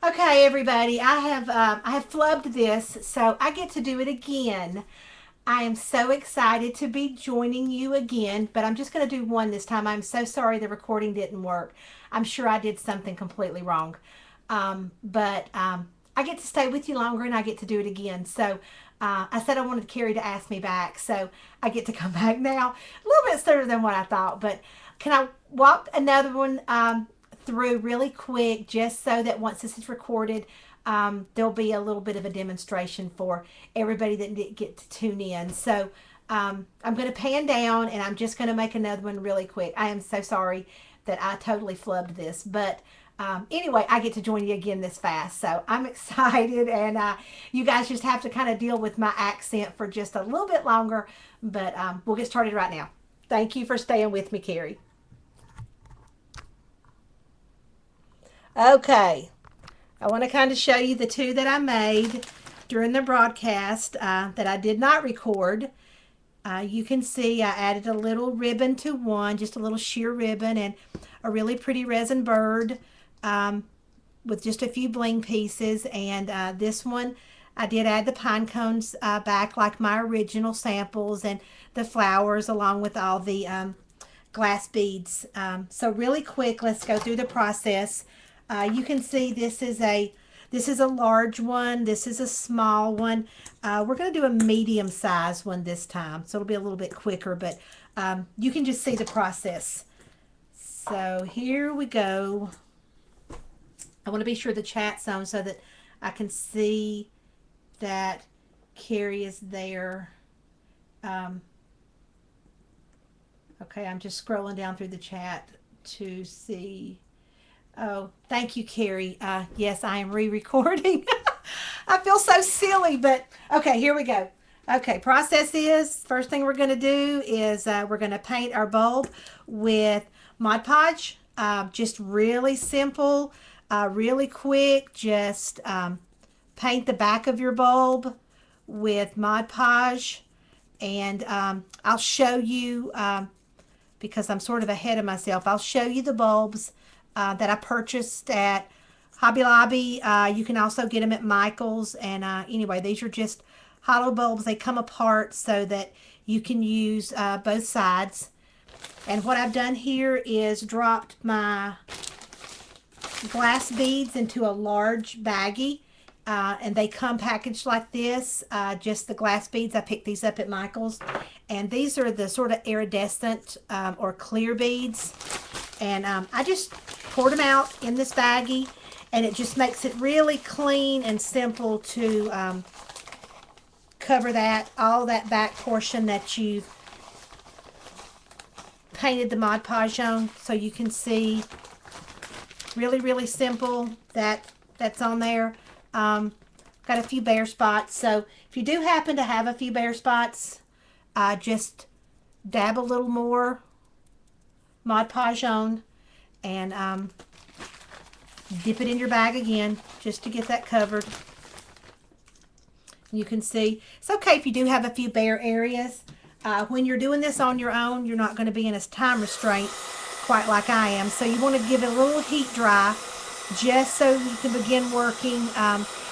Okay, everybody, I have flubbed this, so I get to do it again. I am so excited to be joining you again, but I'm just going to do one this time. I'm so sorry the recording didn't work. I'm sure I did something completely wrong. But I get to stay with you longer and I get to do it again. So I said I wanted Carrie to ask me back, so I get to come back now. A little bit sooner than what I thought, but can I walk another one through really quick just so that once this is recorded, there'll be a little bit of a demonstration for everybody that didn't get to tune in. So I'm going to pan down and I'm just going to make another one really quick. I am so sorry that I totally flubbed this, but anyway, I get to join you again this fast. So I'm excited, and you guys just have to kind of deal with my accent for just a little bit longer, but we'll get started right now. Thank you for staying with me, Carrie. Okay, I want to kind of show you the two that I made during the broadcast that I did not record. You can see I added a little ribbon to one, just a little sheer ribbon, and a really pretty resin bird um, with just a few bling pieces. And this one, I did add the pine cones back like my original samples and the flowers along with all the glass beads. So really quick, let's go through the process. You can see this is a large one. This is a small one. We're going to do a medium size one this time, so it'll be a little bit quicker, but you can just see the process. So here we go. I want to be sure the chat's on so that I can see that Carrie is there. Um, okay, I'm just scrolling down through the chat to see. Oh, thank you, Carrie. Yes, I am re-recording. I feel so silly, but okay, here we go. Okay, process is first thing we're going to do is we're going to paint our bulb with Mod Podge. Just really simple, really quick. Just paint the back of your bulb with Mod Podge, and I'll show you because I'm sort of ahead of myself. I'll show you the bulbs that I purchased at Hobby Lobby. You can also get them at Michael's. And anyway, these are just hollow bulbs. They come apart so that you can use both sides. And what I've done here is dropped my glass beads into a large baggie. And they come packaged like this, just the glass beads. I picked these up at Michael's. And these are the sort of iridescent or clear beads. And I just poured them out in this baggie, and it just makes it really clean and simple to cover all that back portion that you've painted the Mod Podge on. So you can see really, really simple that's on there. Got a few bare spots, so if you do happen to have a few bare spots, just dab a little more Mod Podge on and dip it in your bag again just to get that covered. You can see it's okay if you do have a few bare areas. When you're doing this on your own, you're not going to be in a time restraint quite like I am, so you want to give it a little heat dry just so you can begin working.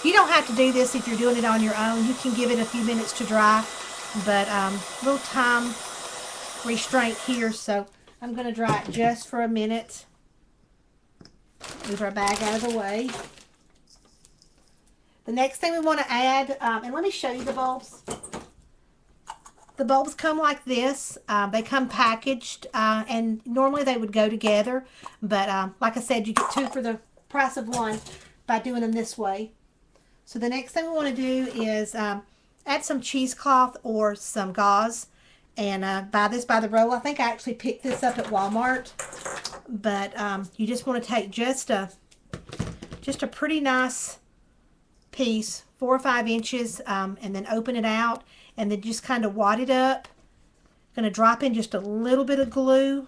You don't have to do this if you're doing it on your own. You can give it a few minutes to dry, but little time restraint here, so I'm going to dry it just for a minute. Move our bag out of the way. The next thing we want to add, and let me show you the bulbs. The bulbs come like this. They come packaged, and normally they would go together, but like I said, you get two for the price of one by doing them this way. So the next thing we want to do is add some cheesecloth or some gauze, and buy this by the roll. I think I actually picked this up at Walmart, but you just want to take just a pretty nice piece, 4 or 5 inches, and then open it out, and then just kind of wad it up. Going to drop in just a little bit of glue.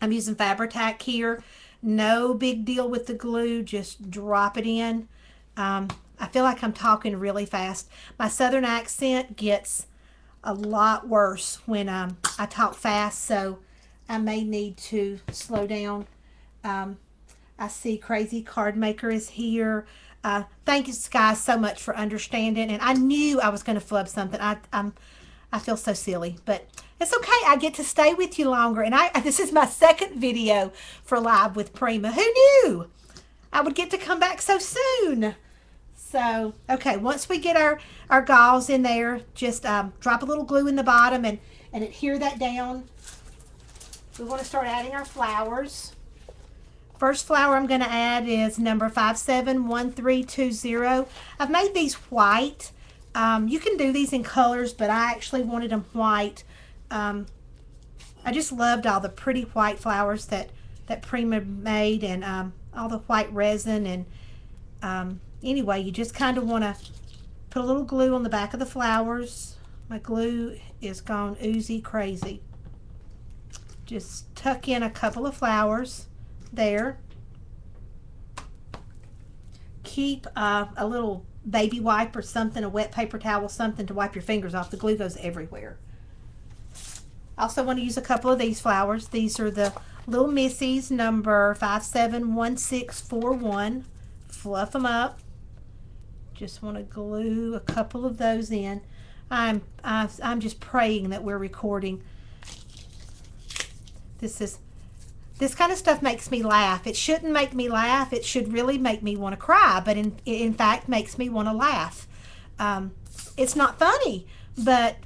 I'm using Fabri-Tac here. No big deal with the glue, just drop it in. I feel like I'm talking really fast. My southern accent gets a lot worse when I talk fast, so I may need to slow down. I see Crazy Card Maker is here. Thank you guys so much for understanding. And I knew I was going to flub something. I feel so silly, but it's okay. I get to stay with you longer. And this is my second video for Live with Prima. Who knew I would get to come back so soon? So, okay, once we get our gauze in there, just drop a little glue in the bottom and adhere that down. We want to start adding our flowers. First flower I'm going to add is number 571320. I've made these white. You can do these in colors, but I actually wanted them white. I just loved all the pretty white flowers that Prima made, and all the white resin. And anyway, you just kind of want to put a little glue on the back of the flowers. My glue is gone oozy crazy. Just tuck in a couple of flowers there. Keep a little baby wipe or something, a wet paper towel, something to wipe your fingers off. The glue goes everywhere. I also want to use a couple of these flowers. These are the Lil Missy's number 571641. Fluff them up. Just want to glue a couple of those in. I'm just praying that we're recording. This kind of stuff makes me laugh. It shouldn't make me laugh. It should really make me want to cry, but in fact makes me want to laugh. It's not funny, but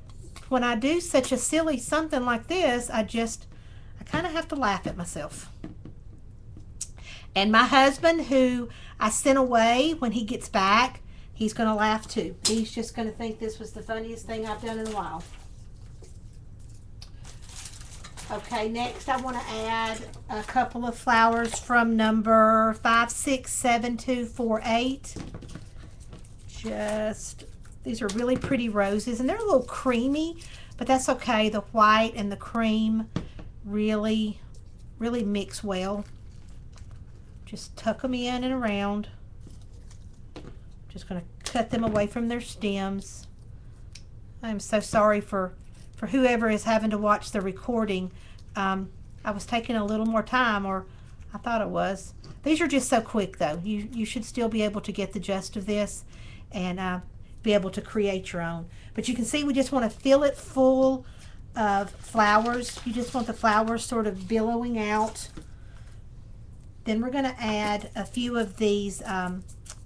when I do such a silly something like this, I kind of have to laugh at myself. And my husband, who I sent away, when he gets back, he's going to laugh too. He's just going to think this was the funniest thing I've done in a while. Okay, next I want to add a couple of flowers from number 567248. These are really pretty roses, and they're a little creamy, but that's okay. The white and the cream really mix well. Just tuck them in and around. Just going to cut them away from their stems. I'm so sorry for whoever is having to watch the recording. I was taking a little more time, or I thought it was. These are just so quick though. You should still be able to get the gist of this and be able to create your own. But you can see we just want to fill it full of flowers. You just want the flowers sort of billowing out. Then we're going to add a few of these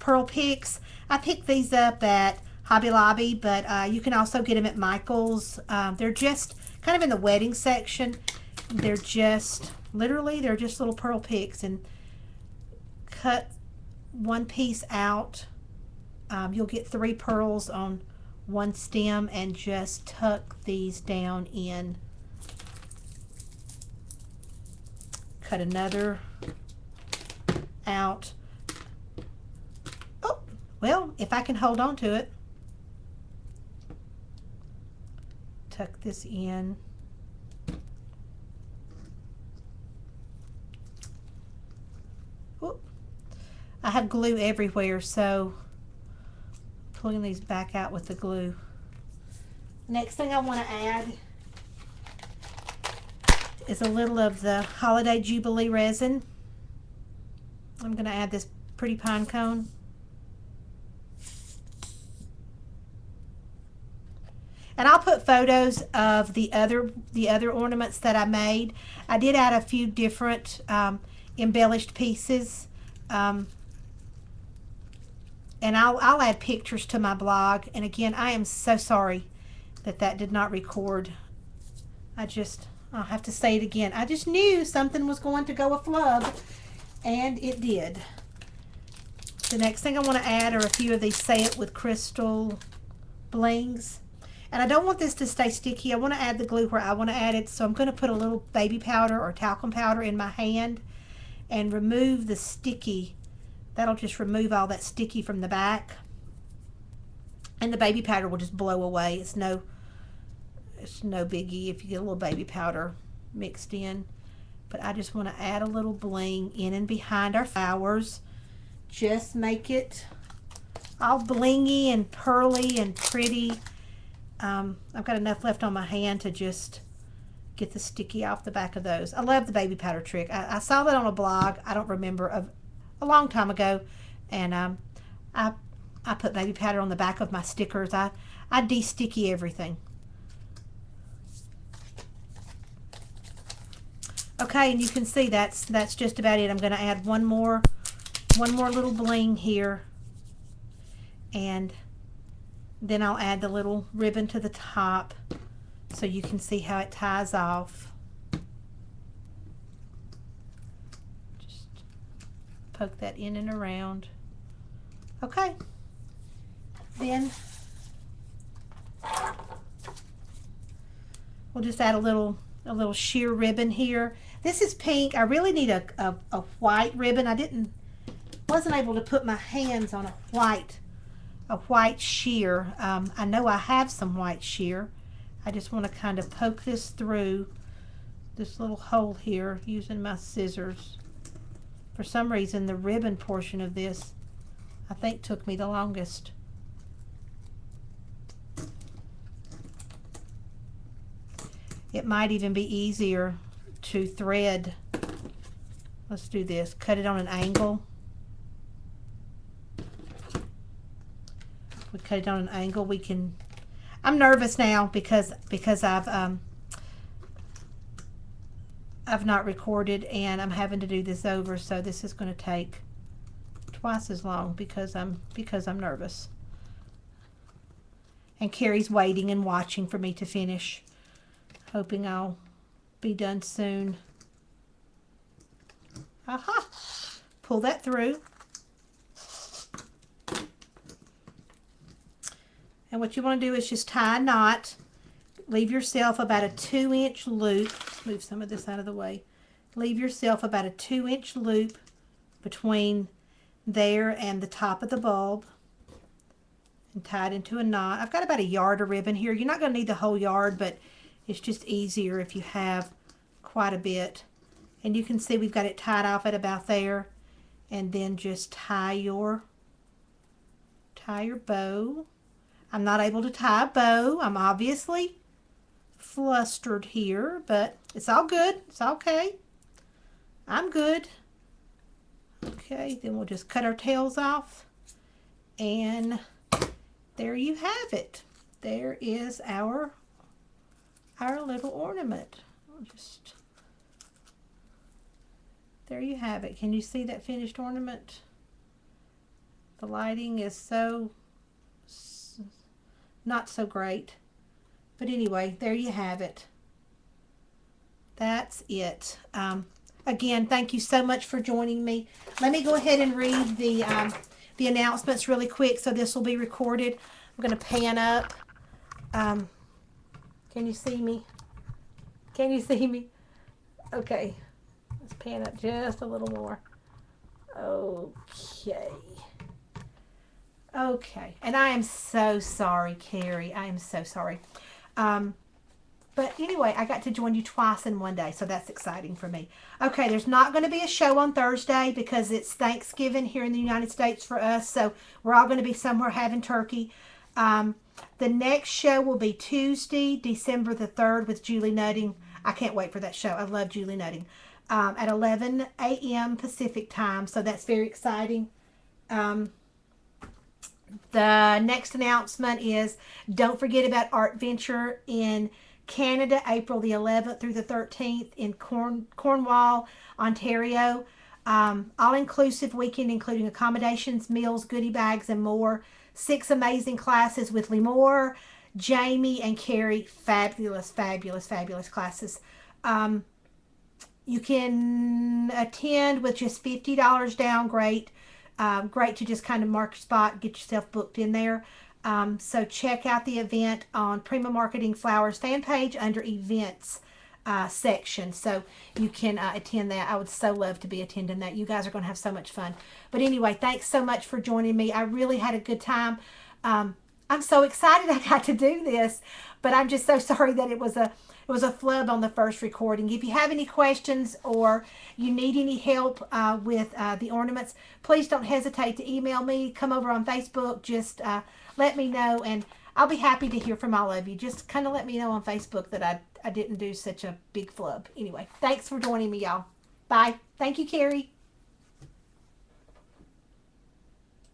pearl picks. I picked these up at Hobby Lobby, but you can also get them at Michael's. They're just kind of in the wedding section. They're just little pearl picks, and cut one piece out. You'll get 3 pearls on one stem, and just tuck these down in. Cut another out. Oh, well, if I can hold on to it. Tuck this in. Whoop. I have glue everywhere, so pulling these back out with the glue. Next thing I want to add is a little of the Holiday Jubilee resin. I'm going to add this pretty pine cone. And I'll put photos of the other ornaments that I made. I did add a few different embellished pieces. And I'll add pictures to my blog. And again, I am so sorry that did not record. I'll have to say it again. I just knew something was going to go a flub, and it did. The next thing I want to add are a few of these Say It With Crystal blings. And I don't want this to stay sticky. I want to add the glue where I want to add it. So I'm going to put a little baby powder or talcum powder in my hand and remove the sticky. That'll just remove all that sticky from the back. And the baby powder will just blow away. It's no biggie if you get a little baby powder mixed in. But I just want to add a little bling in and behind our flowers. Just make it all blingy and pearly and pretty. I've got enough left on my hand to just get the sticky off the back of those. I love the baby powder trick. I saw that on a blog. I don't remember, of a long time ago, and I put baby powder on the back of my stickers. I de-sticky everything. Okay, and you can see that's just about it. I'm going to add one more little bling here, and then I'll add the little ribbon to the top so you can see how it ties off. Just poke that in and around. Okay, then we'll just add a little sheer ribbon here. This is pink. I really need a white ribbon. Wasn't able to put my hands on a white sheer. I know I have some white sheer. I just want to kind of poke this through this little hole here using my scissors. For some reason, the ribbon portion of this, I think, took me the longest. It might even be easier to thread. Let's do this. Cut it on an angle. If we cut it on an angle, we can... I'm nervous now because I've not recorded and I'm having to do this over, so this is going to take twice as long because I'm nervous. And Carrie's waiting and watching for me to finish, hoping I'll be done soon. Aha! Pull that through. And what you want to do is just tie a knot. Leave yourself about a 2-inch loop. Move some of this out of the way. Leave yourself about a 2-inch loop between there and the top of the bulb. And tie it into a knot. I've got about a yard of ribbon here. You're not going to need the whole yard, but it's just easier if you have quite a bit. And you can see we've got it tied off at about there. And then just tie your bow. I'm not able to tie a bow. I'm obviously flustered here, but it's all good. It's okay. I'm good. Okay, then we'll just cut our tails off. And there you have it. There is our little ornament. There you have it. Can you see that finished ornament? The lighting is not so great. But anyway, there you have it. That's it. Again, thank you so much for joining me. Let me go ahead and read the announcements really quick, so this will be recorded. I'm going to pan up. Can you see me? Can you see me? Okay. Let's pan up just a little more. Okay. Okay. And I am so sorry, Carrie. I am so sorry. But anyway, I got to join you twice in one day, so that's exciting for me. Okay, there's not going to be a show on Thursday because it's Thanksgiving here in the United States for us, so we're all going to be somewhere having turkey. The next show will be Tuesday, December the 3rd with Julie Nutting. I can't wait for that show. I love Julie Nutting. At 11 a.m. Pacific time, so that's very exciting. The next announcement is don't forget about Art Venture in Canada, April the 11th through the 13th in Cornwall, Ontario. All-inclusive weekend including accommodations, meals, goodie bags, and more. 6 amazing classes with Limor, Jamie, and Carrie. Fabulous, fabulous, fabulous classes. You can attend with just $50 down. Great. Great to just kind of mark your spot, get yourself booked in there. So check out the event on Prima Marketing Flowers fan page under events section. So you can attend that. I would so love to be attending that. You guys are going to have so much fun. But anyway, thanks so much for joining me. I really had a good time. I'm so excited I got to do this, but I'm just so sorry that it was a flub on the first recording. If you have any questions or you need any help with the ornaments, please don't hesitate to email me. Come over on Facebook. Just let me know, and I'll be happy to hear from all of you. Just kind of let me know on Facebook that I I didn't do such a big flub. Anyway, thanks for joining me, y'all. Bye. Thank you, Carrie.